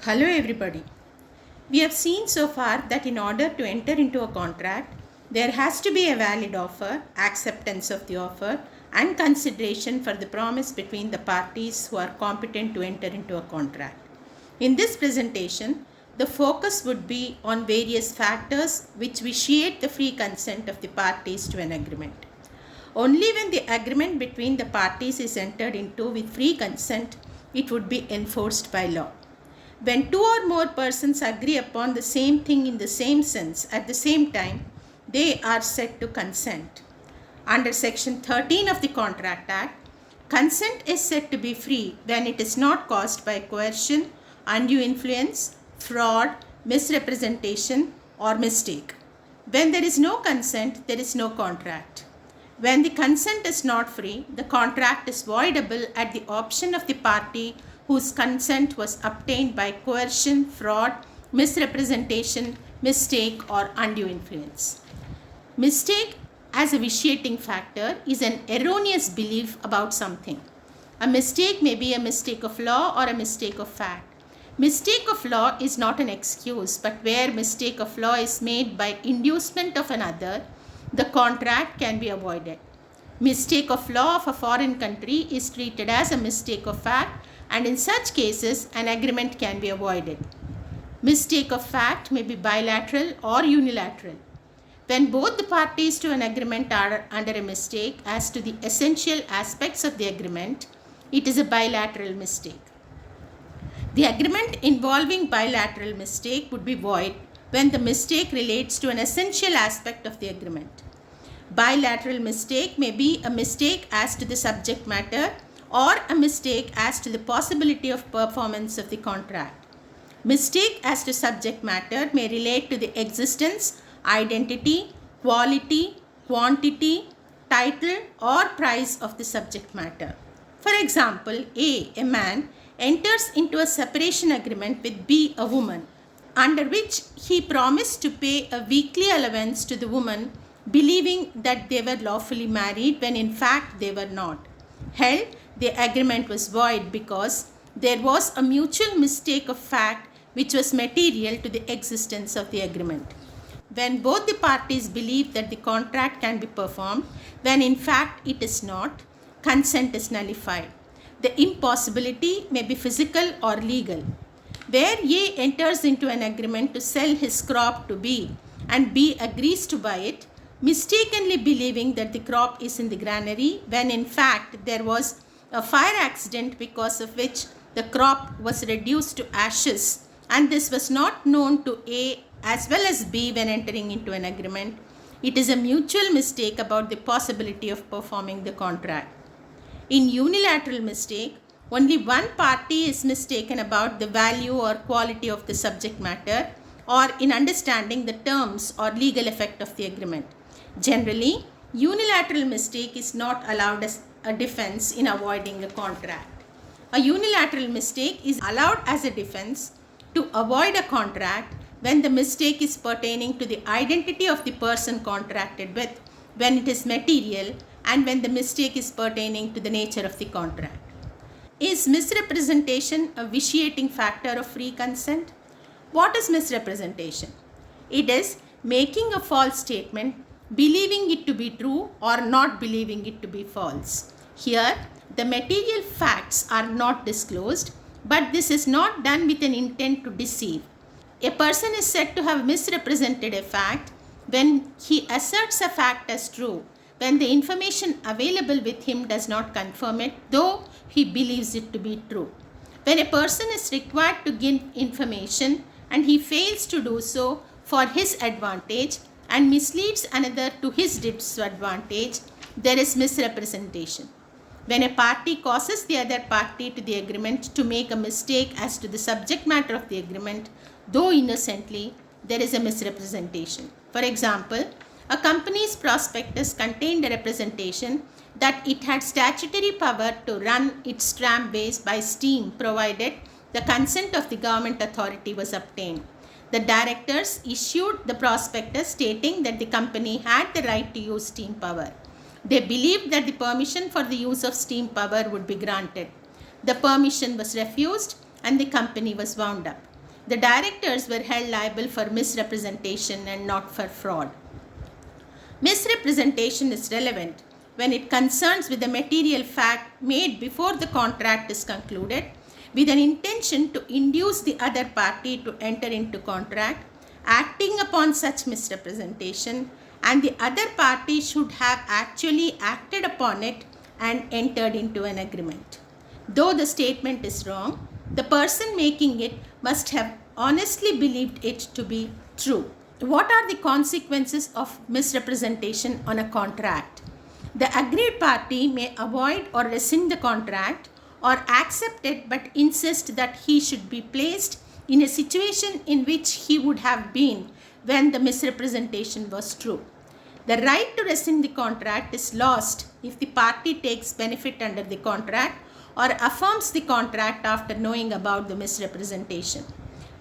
Hello everybody. We have seen so far that in order to enter into a contract, there has to be a valid offer, acceptance of the offer, and consideration for the promise between the parties who are competent to enter into a contract. In this presentation, the focus would be on various factors which vitiate the free consent of the parties to an agreement. Only when the agreement between the parties is entered into with free consent, it would be enforced by law. When two or more persons agree upon the same thing in the same sense at the same time, they are said to consent. Under Section 13 of the Contract Act, consent is said to be free when it is not caused by coercion, undue influence, fraud, misrepresentation, or mistake. When there is no consent, there is no contract. When the consent is not free, the contract is voidable at the option of the party whose consent was obtained by coercion, fraud, misrepresentation, mistake, or undue influence. Mistake as a vitiating factor is an erroneous belief about something. A mistake may be a mistake of law or a mistake of fact. Mistake of law is not an excuse, but where mistake of law is made by inducement of another, the contract can be avoided. Mistake of law of a foreign country is treated as a mistake of fact, and in such cases, an agreement can be avoided. Mistake of fact may be bilateral or unilateral. When both the parties to an agreement are under a mistake as to the essential aspects of the agreement, it is a bilateral mistake. The agreement involving bilateral mistake would be void when the mistake relates to an essential aspect of the agreement. Bilateral mistake may be a mistake as to the subject matter or a mistake as to the possibility of performance of the contract. Mistake as to subject matter may relate to the existence, identity, quality, quantity, title, or price of the subject matter. For example, A man, enters into a separation agreement with B, a woman, under which he promised to pay a weekly allowance to the woman, believing that they were lawfully married when in fact they were not. Held, the agreement was void because there was a mutual mistake of fact which was material to the existence of the agreement. When both the parties believe that the contract can be performed, when in fact it is not, consent is nullified. The impossibility may be physical or legal. Where A enters into an agreement to sell his crop to B and B agrees to buy it, mistakenly believing that the crop is in the granary when in fact there was a fire accident because of which the crop was reduced to ashes, and this was not known to A as well as B when entering into an agreement, it is a mutual mistake about the possibility of performing the contract. In unilateral mistake, only one party is mistaken about the value or quality of the subject matter or in understanding the terms or legal effect of the agreement. Generally, unilateral mistake is not allowed as a defense in avoiding a contract. A unilateral mistake is allowed as a defense to avoid a contract when the mistake is pertaining to the identity of the person contracted with, when it is material, and when the mistake is pertaining to the nature of the contract. Is misrepresentation a vitiating factor of free consent? What is misrepresentation? It is making a false statement, believing it to be true or not believing it to be false. Here, the material facts are not disclosed, but this is not done with an intent to deceive. A person is said to have misrepresented a fact when he asserts a fact as true, when the information available with him does not confirm it, though he believes it to be true. When a person is required to give information and he fails to do so for his advantage and misleads another to his disadvantage, there is misrepresentation. When a party causes the other party to the agreement to make a mistake as to the subject matter of the agreement, though innocently, there is a misrepresentation. For example, a company's prospectus contained a representation that it had statutory power to run its tramways by steam provided the consent of the government authority was obtained. The directors issued the prospectus stating that the company had the right to use steam power. They believed that the permission for the use of steam power would be granted. The permission was refused and the company was wound up. The directors were held liable for misrepresentation and not for fraud. Misrepresentation is relevant when it concerns with the material fact made before the contract is concluded with an intention to induce the other party to enter into contract, acting upon such misrepresentation, and the other party should have actually acted upon it and entered into an agreement. Though the statement is wrong, the person making it must have honestly believed it to be true. What are the consequences of misrepresentation on a contract? The aggrieved party may avoid or rescind the contract or accept it but insist that he should be placed in a situation in which he would have been when the misrepresentation was true. The right to rescind the contract is lost if the party takes benefit under the contract or affirms the contract after knowing about the misrepresentation.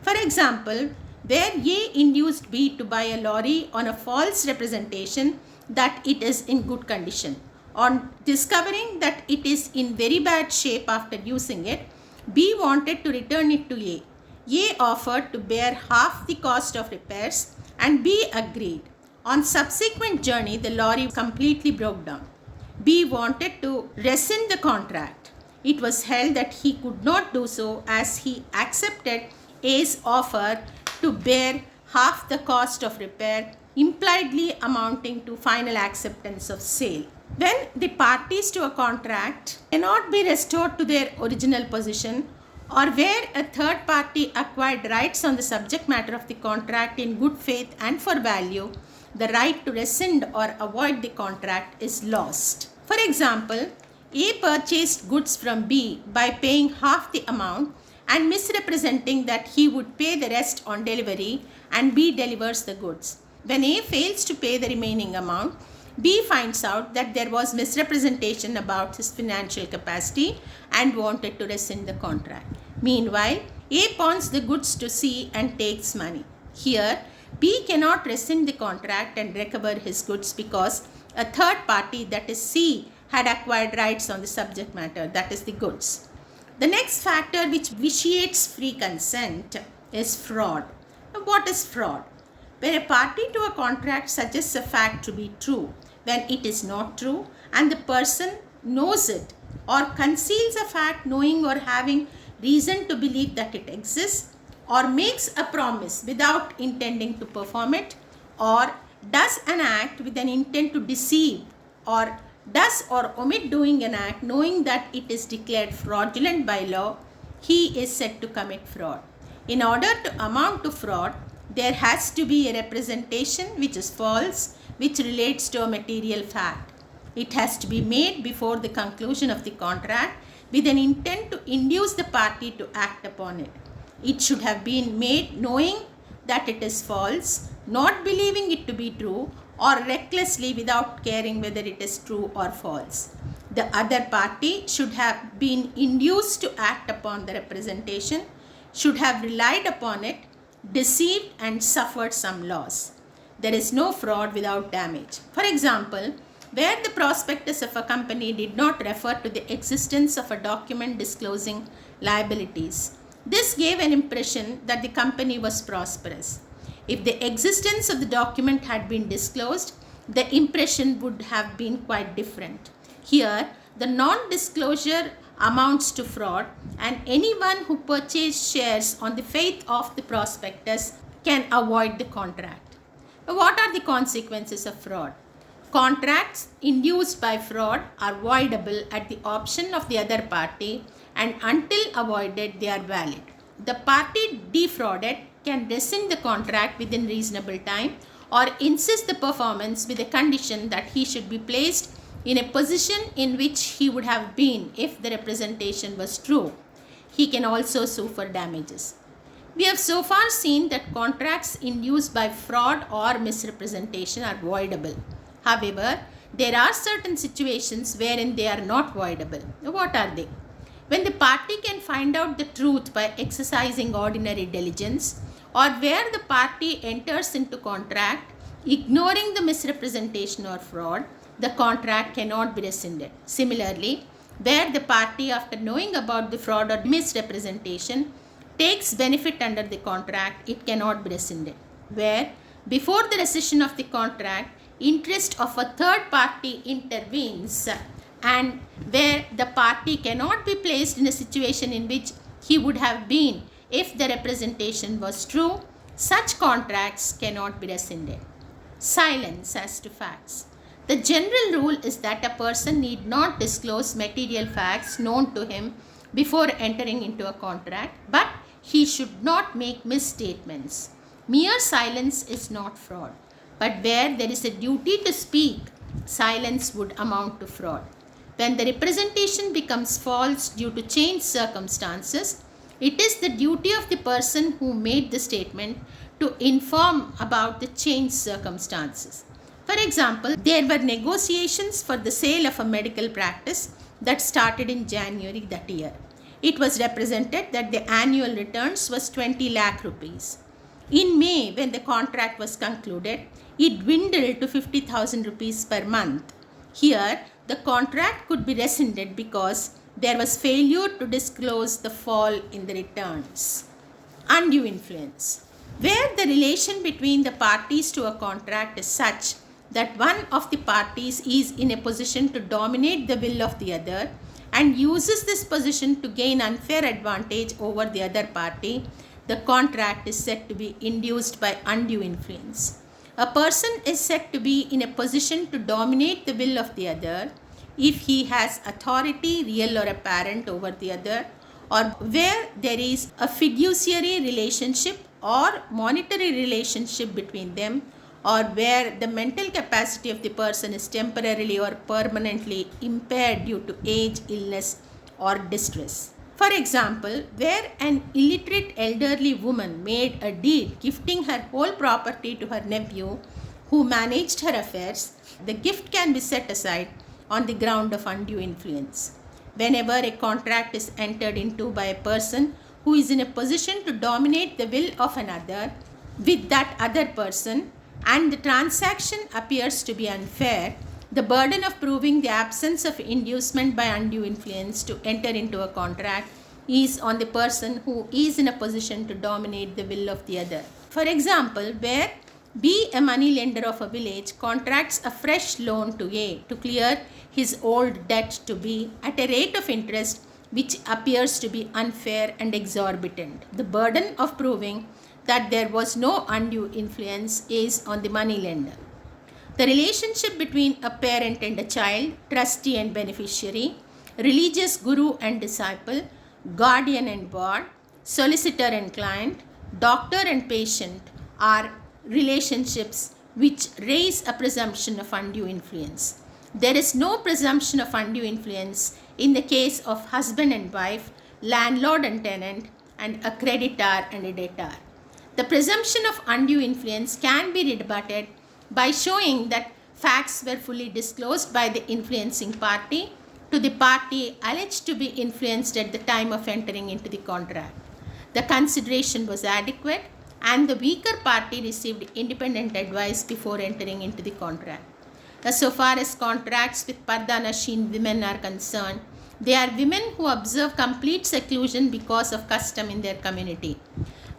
For example, where A induced B to buy a lorry on a false representation that it is in good condition. On discovering that it is in very bad shape after using it, B wanted to return it to A. A offered to bear half the cost of repairs and B agreed. On subsequent journey, the lorry completely broke down. B wanted to rescind the contract. It was held that he could not do so as he accepted A's offer to bear half the cost of repair, impliedly amounting to final acceptance of sale. When the parties to a contract cannot be restored to their original position, or where a third party acquired rights on the subject matter of the contract in good faith and for value, the right to rescind or avoid the contract is lost. For example, A purchased goods from B by paying half the amount and misrepresenting that he would pay the rest on delivery, and B delivers the goods. When A fails to pay the remaining amount, B finds out that there was misrepresentation about his financial capacity and wanted to rescind the contract. Meanwhile, A pawns the goods to C and takes money. Here, B cannot rescind the contract and recover his goods because a third party, that is C, had acquired rights on the subject matter, that is the goods. The next factor which vitiates free consent is fraud. Now, what is fraud? Where a party to a contract suggests a fact to be true when it is not true and the person knows it, or conceals a fact knowing or having reason to believe that it exists, or makes a promise without intending to perform it, or does an act with an intent to deceive, or does or omit doing an act knowing that it is declared fraudulent by law, he is said to commit fraud. In order to amount to fraud, there has to be a representation which is false, which relates to a material fact. It has to be made before the conclusion of the contract with an intent to induce the party to act upon it. It should have been made knowing that it is false, not believing it to be true, or recklessly without caring whether it is true or false. The other party should have been induced to act upon the representation, should have relied upon it, deceived and suffered some loss. There is no fraud without damage. For example, where the prospectus of a company did not refer to the existence of a document disclosing liabilities, this gave an impression that the company was prosperous. If the existence of the document had been disclosed, the impression would have been quite different. Here, the non-disclosure amounts to fraud, and anyone who purchased shares on the faith of the prospectus can avoid the contract. What are the consequences of fraud? Contracts induced by fraud are voidable at the option of the other party, and until avoided, they are valid. The party defrauded can rescind the contract within reasonable time or insist the performance with a condition that he should be placed in a position in which he would have been if the representation was true. He can also sue for damages. We have so far seen that contracts induced by fraud or misrepresentation are voidable. However, there are certain situations wherein they are not voidable. What are they? When the party can find out the truth by exercising ordinary diligence, or where the party enters into contract ignoring the misrepresentation or fraud, the contract cannot be rescinded. Similarly, where the party, after knowing about the fraud or misrepresentation, takes benefit under the contract, it cannot be rescinded. Where before the rescission of the contract, interest of a third party intervenes, and where the party cannot be placed in a situation in which he would have been if the representation was true, such contracts cannot be rescinded. Silence as to facts. The general rule is that a person need not disclose material facts known to him before entering into a contract, but he should not make misstatements. Mere silence is not fraud, but where there is a duty to speak, silence would amount to fraud. When the representation becomes false due to changed circumstances, it is the duty of the person who made the statement to inform about the changed circumstances. For example, there were negotiations for the sale of a medical practice that started in January that year. It was represented that the annual returns was 20 lakh rupees. In May, when the contract was concluded, it dwindled to 50,000 rupees per month. Here, the contract could be rescinded because there was failure to disclose the fall in the returns. Undue influence. Where the relation between the parties to a contract is such that one of the parties is in a position to dominate the will of the other and uses this position to gain unfair advantage over the other party, the contract is said to be induced by undue influence. A person is said to be in a position to dominate the will of the other if he has authority, real or apparent, over the other, or where there is a fiduciary relationship or monetary relationship between them, or where the mental capacity of the person is temporarily or permanently impaired due to age, illness, or distress. For example, where an illiterate elderly woman made a deed gifting her whole property to her nephew who managed her affairs, the gift can be set aside on the ground of undue influence. Whenever a contract is entered into by a person who is in a position to dominate the will of another with that other person, and the transaction appears to be unfair, the burden of proving the absence of inducement by undue influence to enter into a contract is on the person who is in a position to dominate the will of the other. For example, where B, a money lender of a village, contracts a fresh loan to A to clear his old debt to B at a rate of interest which appears to be unfair and exorbitant. The burden of proving that there was no undue influence is on the money lender. The relationship between a parent and a child, trustee and beneficiary, religious guru and disciple, guardian and ward, solicitor and client, doctor and patient are relationships which raise a presumption of undue influence. There is no presumption of undue influence in the case of husband and wife, landlord and tenant, and a creditor and a debtor. The presumption of undue influence can be rebutted by showing that facts were fully disclosed by the influencing party to the party alleged to be influenced at the time of entering into the contract. The consideration was adequate and the weaker party received independent advice before entering into the contract. So far as contracts with Pardanasheen women are concerned, they are women who observe complete seclusion because of custom in their community.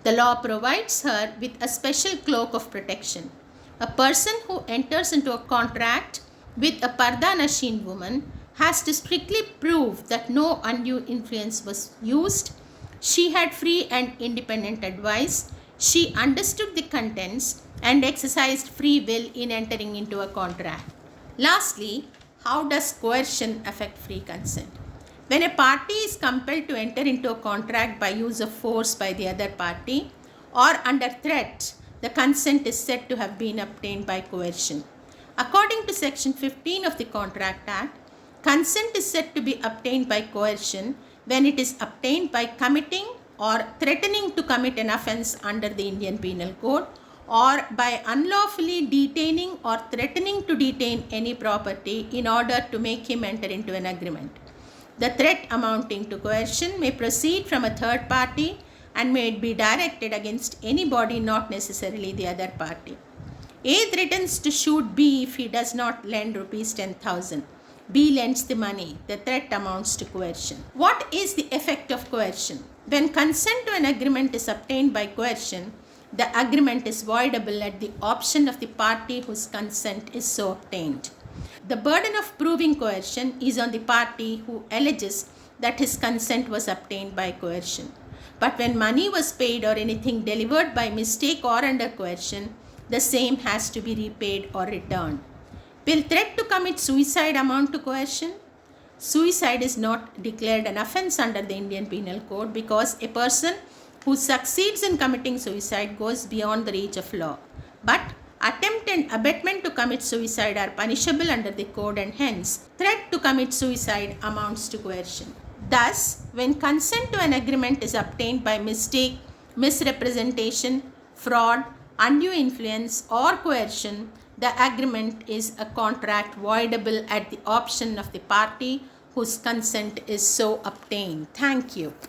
The law provides her with a special cloak of protection. A person who enters into a contract with a Pardanasheen woman has to strictly prove that no undue influence was used. She had free and independent advice. She understood the contents and exercised free will in entering into a contract. Lastly, how does coercion affect free consent? When a party is compelled to enter into a contract by use of force by the other party or under threat, the consent is said to have been obtained by coercion. According to Section 15 of the Contract Act, consent is said to be obtained by coercion when it is obtained by committing or threatening to commit an offence under the Indian Penal Code, or by unlawfully detaining or threatening to detain any property in order to make him enter into an agreement. The threat amounting to coercion may proceed from a third party and may be directed against anybody, not necessarily the other party. A threatens to shoot B if he does not lend rupees 10,000. B lends the money. The threat amounts to coercion. What is the effect of coercion? When consent to an agreement is obtained by coercion, the agreement is voidable at the option of the party whose consent is so obtained. The burden of proving coercion is on the party who alleges that his consent was obtained by coercion. But when money was paid or anything delivered by mistake or under coercion, the same has to be repaid or returned. Will threat to commit suicide amount to coercion? Suicide is not declared an offense under the Indian Penal Code because a person who succeeds in committing suicide goes beyond the reach of law. But attempt and abetment to commit suicide are punishable under the code, and hence threat to commit suicide amounts to coercion. Thus, when consent to an agreement is obtained by mistake, misrepresentation, fraud, undue influence or coercion, the agreement is a contract voidable at the option of the party whose consent is so obtained. Thank you.